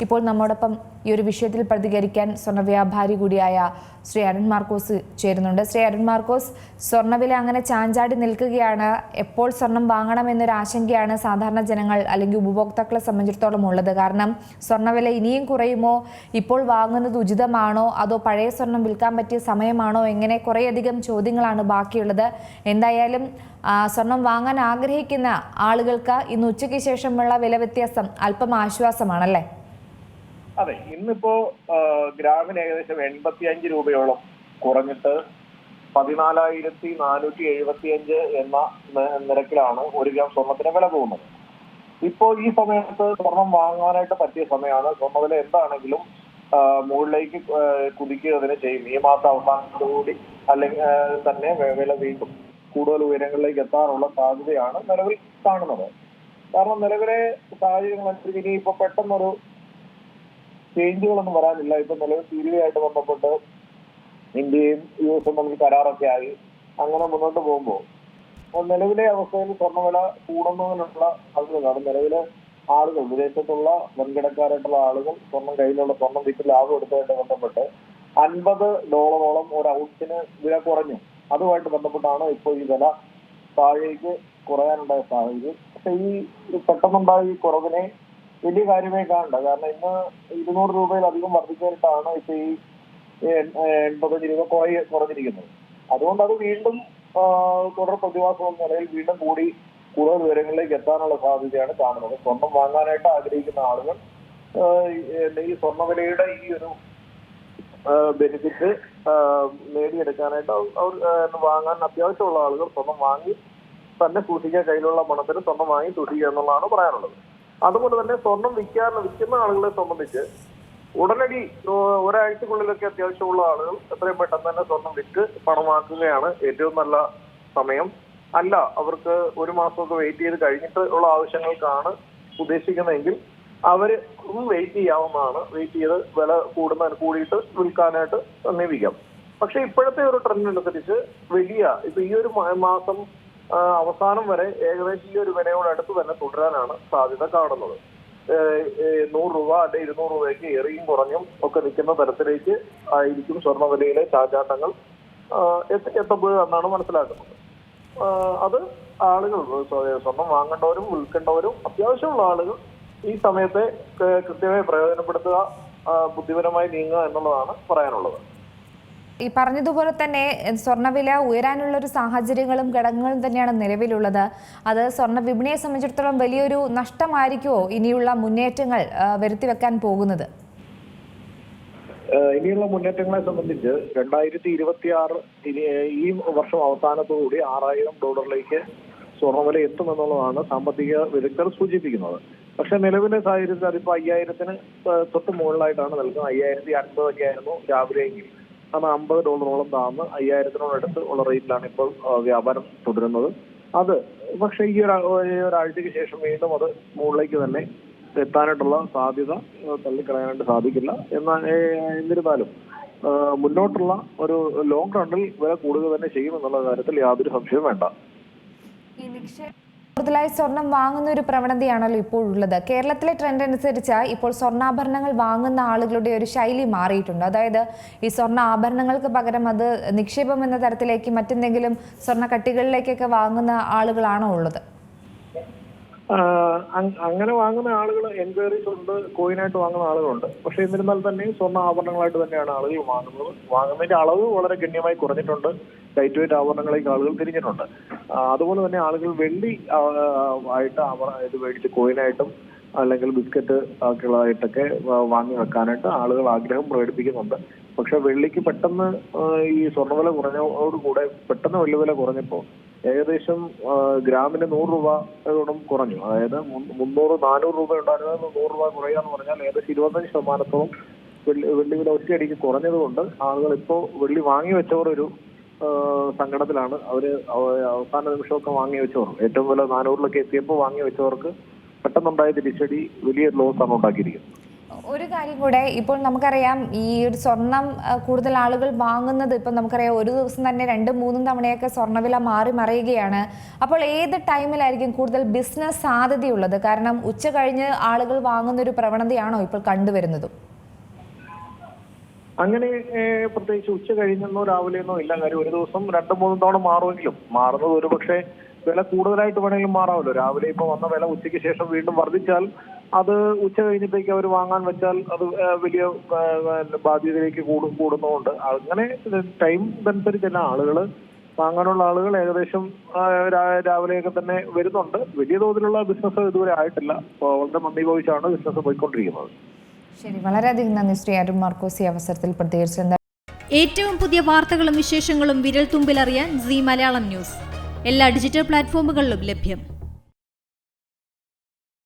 ഇപ്പോൾ നമ്മോടൊപ്പം ഈ ഒരു വിഷയത്തിൽ പ്രതികരിക്കാൻ സ്വർണ്ണ വ്യാപാരി കൂടിയായ ശ്രീ അരുൺ മാർക്കോസ് ചേരുന്നുണ്ട്. ശ്രീ അരുൺ മാർക്കോസ്, സ്വർണ്ണവില അങ്ങനെ ചാഞ്ചാടി നിൽക്കുകയാണ്. എപ്പോൾ സ്വർണം വാങ്ങണമെന്നൊരു ആശങ്കയാണ് സാധാരണ ജനങ്ങൾ അല്ലെങ്കിൽ ഉപഭോക്താക്കളെ സംബന്ധിച്ചിടത്തോളം ഉള്ളത്. കാരണം സ്വർണ്ണവില ഇനിയും കുറയുമോ, ഇപ്പോൾ വാങ്ങുന്നത് ഉചിതമാണോ, അതോ പഴയ സ്വർണം വിൽക്കാൻ പറ്റിയ സമയമാണോ, എങ്ങനെ കുറേയധികം ചോദ്യങ്ങളാണ് ബാക്കിയുള്ളത്. എന്തായാലും സ്വർണം വാങ്ങാൻ ആഗ്രഹിക്കുന്ന ആളുകൾക്ക് ഇന്ന് ഉച്ചയ്ക്ക് ശേഷമുള്ള വില വ്യത്യാസം അല്പം ആശ്വാസമാണല്ലേ? അതെ, ഇന്നിപ്പോ ഗ്രാമിന് ഏകദേശം 85 രൂപയോളം കുറഞ്ഞിട്ട് 14,475 എന്ന നിരക്കിലാണ് 1 ഗ്രാം സ്വർണത്തിന് വില പോകുന്നത്. ഇപ്പോ ഈ സമയത്ത് സ്വർണം വാങ്ങാനായിട്ട് പറ്റിയ സമയമാണ്. സ്വർണ്ണവില എന്താണെങ്കിലും മുകളിലേക്ക് കുതിക്കുക തന്നെ ചെയ്യും. ഈ മാസം അവസാനത്തോടുകൂടി അല്ലെങ്കിൽ തന്നെ വില വീണ്ടും കൂടുതൽ ഉയരങ്ങളിലേക്ക് എത്താനുള്ള സാധ്യതയാണ് നിലവിൽ കാണുന്നത്. കാരണം നിലവിലെ സാഹചര്യങ്ങൾ അനുസരിച്ച് ഇനിയിപ്പോ പെട്ടെന്നൊരു ചേഞ്ചുകളൊന്നും വരാനില്ല. ഇപ്പൊ നിലവിൽ തീരുവയായിട്ട് ബന്ധപ്പെട്ട് ഇന്ത്യയും US തമ്മിൽ കരാറൊക്കെ ആയി അങ്ങനെ മുന്നോട്ട് പോകുമ്പോൾ നിലവിലെ അവസ്ഥയിൽ സ്വർണ്ണവില കൂടുന്നതിനുള്ള സാധ്യതകളാണ്. നിലവിലെ ആളുകൾ, വിദേശത്തുള്ള വൻകിടക്കാരായിട്ടുള്ള ആളുകൾ കയ്യിലുള്ള സ്വർണം വിറ്റ് ലാഭം എടുത്തതായിട്ട് ബന്ധപ്പെട്ട് $50 ഒരു ഔൺസിന് വില കുറഞ്ഞു. അതുമായിട്ട് ബന്ധപ്പെട്ടാണ് ഇപ്പോൾ ഈ വില താഴേക്ക് കുറയാനുണ്ടായ സാഹചര്യം. പക്ഷെ ഈ പെട്ടെന്നുണ്ടായ ഈ കുറവിനെ വലിയ കാര്യമായി കാണണ്ട. കാരണം ഇന്ന് 200 രൂപയിലധികം വർദ്ധിച്ചിട്ടാണ് ഇപ്പൊ ഈ 85 രൂപ കുറഞ്ഞിരിക്കുന്നത്. അതുകൊണ്ട് അത് വീണ്ടും തുടർ പ്രതിഭാസം എന്ന നിലയിൽ വീണ്ടും കൂടുതൽ വിവരങ്ങളിലേക്ക് എത്താനുള്ള സാധ്യതയാണ് കാണുന്നത്. സ്വർണം വാങ്ങാനായിട്ട് ആഗ്രഹിക്കുന്ന ആളുകൾ ഈ സ്വർണ്ണവിലയുടെ ഈ ഒരു ബെനിഫിറ്റ് നേടിയെടുക്കാനായിട്ട് വാങ്ങാൻ അത്യാവശ്യമുള്ള ആളുകൾ സ്വർണം വാങ്ങി തന്നെ സൂക്ഷിക്കുക, കയ്യിലുള്ള പണത്തിന് സ്വർണം വാങ്ങി സൂക്ഷിക്കുക എന്നുള്ളതാണ് പറയാനുള്ളത്. അതുപോലെ തന്നെ സ്വർണം വിൽക്കുന്ന ആളുകളെ സംബന്ധിച്ച് ഉടനടി ഒരാഴ്ചക്കുള്ളിലൊക്കെ അത്യാവശ്യമുള്ള ആളുകൾ എത്രയും പെട്ടെന്ന് തന്നെ സ്വർണം വിറ്റ് പണമാക്കുകയാണ് ഏറ്റവും നല്ല സമയം. അല്ല, അവർക്ക് 1 മാസമൊക്കെ വെയിറ്റ് ചെയ്ത് കഴിഞ്ഞിട്ട് ഉള്ള ആവശ്യങ്ങൾക്കാണ് ഉദ്ദേശിക്കുന്നതെങ്കിൽ അവര് വെയിറ്റ് ചെയ്യാവുന്നതാണ്. വെയിറ്റ് ചെയ്ത് വില കൂടിയിട്ട് വിൽക്കാനായിട്ട് സമീപിക്കാം. പക്ഷെ ഇപ്പോഴത്തെ ഒരു ട്രെൻഡ് അനുസരിച്ച് ഇപ്പൊ ഈ ഒരു മാസം അവസാനം വരെ ഏകദേശം ഈ ഒരു വിലയോട് അടുത്ത് തന്നെ തുടരാനാണ് സാധ്യത കാണുന്നത്. 100 രൂപ അല്ലെ 200 രൂപയ്ക്ക് ഏറിയും കുറഞ്ഞും ഒക്കെ നിൽക്കുന്ന തരത്തിലേക്ക് ആയിരിക്കും സ്വർണ്ണവിലയിലെ ചാഞ്ചാട്ടങ്ങൾ എത്തുമ്പോൾ എന്നാണ് മനസ്സിലാക്കുന്നത്. അത് ആളുകൾ, സ്വർണം വാങ്ങേണ്ടവരും വിൽക്കേണ്ടവരും അത്യാവശ്യമുള്ള ആളുകൾ ഈ സമയത്തെ കൃത്യമായി പ്രയോജനപ്പെടുത്തുക, ബുദ്ധിപരമായി നീങ്ങുക എന്നുള്ളതാണ് പറയാനുള്ളത്. ഈ പറഞ്ഞതുപോലെ തന്നെ സ്വർണ്ണവില ഉയരാനുള്ള ഒരു സാഹചര്യങ്ങളും ഘടകങ്ങളും തന്നെയാണ് നിലവിലുള്ളത്. അത് സ്വർണ്ണ വിപണിയെ സംബന്ധിച്ചിടത്തോളം വലിയൊരു നഷ്ടമായിരിക്കുമോ ഇനിയുള്ള മുന്നേറ്റങ്ങൾ വരുത്തിവെക്കാൻ പോകുന്നത്? ഇനിയുള്ള മുന്നേറ്റങ്ങളെ സംബന്ധിച്ച് 2026 ഈ വർഷം അവസാനത്തോടുകൂടി $6,000 സ്വർണ്ണവില എത്തുമെന്നുള്ളതാണ് സാമ്പത്തിക വിദഗ്ധർ സൂചിപ്പിക്കുന്നത്. പക്ഷെ നിലവിലെ സാഹചര്യത്തിൽ അതിപ്പോ 5,000-ന് തൊട്ട് മുകളിലായിട്ടാണ് നിൽക്കുന്നത്. 5,050 ഒക്കെ ആയിരുന്നു രാവിലെയെങ്കിൽ അത് $50 താഴ്ന്ന് 5,000-നോടടുത്ത് ഉള്ള റേറ്റിലാണ് ഇപ്പോൾ വ്യാപാരം തുടരുന്നത്. അത് പക്ഷെ ഈ ഒരാഴ്ചക്ക് ശേഷം വീണ്ടും അത് മുകളിലേക്ക് തന്നെ എത്താനായിട്ടുള്ള സാധ്യത തള്ളിക്കളയാനായിട്ട് സാധിക്കില്ല. എന്നിരുന്നാലും മുന്നോട്ടുള്ള ഒരു ലോങ് റണ്ണിൽ വില കൂടുക തന്നെ ചെയ്യുമെന്നുള്ള കാര്യത്തിൽ യാതൊരു സംശയവും വേണ്ട. കൂടുതലായി സ്വർണം വാങ്ങുന്ന ഒരു പ്രവണതയാണല്ലോ ഇപ്പോൾ ഉള്ളത്. കേരളത്തിലെ ട്രെൻഡ് അനുസരിച്ച് ഇപ്പോൾ സ്വർണ്ണാഭരണങ്ങൾ വാങ്ങുന്ന ആളുകളുടെ ഒരു ശൈലി മാറിയിട്ടുണ്ട്. അതായത് ഈ സ്വർണ്ണ ആഭരണങ്ങൾക്ക് പകരം അത് നിക്ഷേപം എന്ന തരത്തിലേക്ക് മറ്റെന്തെങ്കിലും സ്വർണ്ണ കട്ടികളിലേക്കൊക്കെ വാങ്ങുന്ന ആളുകളാണോ ഉള്ളത്? അങ്ങനെ വാങ്ങുന്ന ആളുകൾ എൻക്വയറീസ് ഉണ്ട്, കോയിനായിട്ട് വാങ്ങുന്ന ആളുകളുണ്ട്. പക്ഷെ എന്നിരുന്നാൽ തന്നെ സ്വർണ്ണ ആഭരണങ്ങളായിട്ട് തന്നെയാണ് ആളുകൾ വാങ്ങുന്നത്. വാങ്ങുന്നതിന്റെ അളവ് വളരെ ഗണ്യമായി കുറഞ്ഞിട്ടുണ്ട്. ലൈറ്റ് വെയിറ്റ് ആഭരണങ്ങളിലേക്ക് ആളുകൾ തിരിഞ്ഞിട്ടുണ്ട്. അതുപോലെ തന്നെ ആളുകൾ വെള്ളി ആയിട്ട് ഇത് മേടിച്ച് കോയിനായിട്ടും അല്ലെങ്കിൽ ബിസ്ക്കറ്റ് ആയിട്ടുള്ളതായിട്ടൊക്കെ വാങ്ങി വെക്കാനായിട്ട് ആളുകൾ ആഗ്രഹം പ്രകടിപ്പിക്കുന്നുണ്ട്. പക്ഷെ വെള്ളിക്ക് പെട്ടെന്ന് ഈ സ്വർണ്ണവില കുറഞ്ഞതോടുകൂടെ പെട്ടെന്ന് വെള്ളി വില കുറഞ്ഞപ്പോൾ ഏകദേശം ഗ്രാമിന് 100 രൂപയോളം കുറഞ്ഞു. അതായത് 300-400 രൂപ ഉണ്ടായിരുന്നത് 100 രൂപ കുറയുക എന്ന് പറഞ്ഞാൽ ഏകദേശം 25% വെള്ളി വില ഒറ്റയടിക്ക് കുറഞ്ഞതുകൊണ്ട് ആളുകൾ ഇപ്പോൾ വെള്ളി വാങ്ങി വെച്ചവർ ഒരു സങ്കടത്തിലാണ്. അവര് അവസാന നിമിഷമൊക്കെ വാങ്ങി വെച്ചവർ ഏറ്റവും വില 400-ലൊക്കെ എത്തിയപ്പോൾ വാങ്ങി വെച്ചവർക്ക് പെട്ടെന്നുണ്ടായ തിരിച്ചടി വലിയ ലോസ് ആണ് ഉണ്ടാക്കിയിരിക്കുന്നത്. ഒരു കാര്യം കൂടെ, ഇപ്പോൾ നമുക്കറിയാം ഈ ഒരു സ്വർണം കൂടുതൽ ആളുകൾ വാങ്ങുന്നത്, ഇപ്പം നമുക്കറിയാം ഒരു ദിവസം തന്നെ 2-3 തവണയൊക്കെ സ്വർണ്ണവില മാറി മറിയുകയാണ്. അപ്പോൾ ഏത് ടൈമിലായിരിക്കും കൂടുതൽ ബിസിനസ് സാധ്യതയുള്ളത്? കാരണം ഉച്ച കഴിഞ്ഞ് ആളുകൾ വാങ്ങുന്ന ഒരു പ്രവണതയാണോ ഇപ്പോൾ കണ്ടുവരുന്നതും? അങ്ങനെ പ്രത്യേകിച്ച് ഉച്ച കഴിഞ്ഞെന്നോ രാവിലെയെന്നോ ഇല്ല. കാര്യം ഒരു ദിവസം 2-3 തവണ മാറുമെങ്കിലും മാറുന്നത് ഒരുപക്ഷെ വില കൂടുതലായിട്ട് വേണമെങ്കിലും മാറാമല്ലോ. രാവിലെ ഇപ്പൊ വന്ന വില ഉച്ചയ്ക്ക് ശേഷം വീണ്ടും വർദ്ധിച്ചാൽ അത് ഉച്ച കഴിഞ്ഞത്തേക്ക് അവർ വാങ്ങാൻ വെച്ചാൽ അത് വലിയ ബാധ്യതയിലേക്ക് കൂടുന്നതുകൊണ്ട് അങ്ങനെ ടൈം അനുസരിച്ചല്ല ആളുകൾ വാങ്ങാനുള്ള ആളുകൾ ഏകദേശം രാവിലെയൊക്കെ തന്നെ വരുന്നുണ്ട്. വലിയ തോതിലുള്ള ബിസിനസ് ഇതുവരെ ആയിട്ടില്ല. വളരെ മന്ദീഭവിച്ചാണ് ബിസിനസ് പോയിക്കൊണ്ടിരിക്കുന്നത്. ശരി, വളരെയധികം നന്ദി ശ്രീ അരുൺ മാർക്കോസ് ഈ അവസരത്തിൽ പ്രതികരിച്ചത്. ഏറ്റവും പുതിയ വാർത്തകളും വിശേഷങ്ങളും വിരൽ തുമ്പിലറിയാൻ സീ മലയാളം ന്യൂസ് എല്ലാ ഡിജിറ്റൽ പ്ലാറ്റ്ഫോമുകളിലും ലഭ്യം.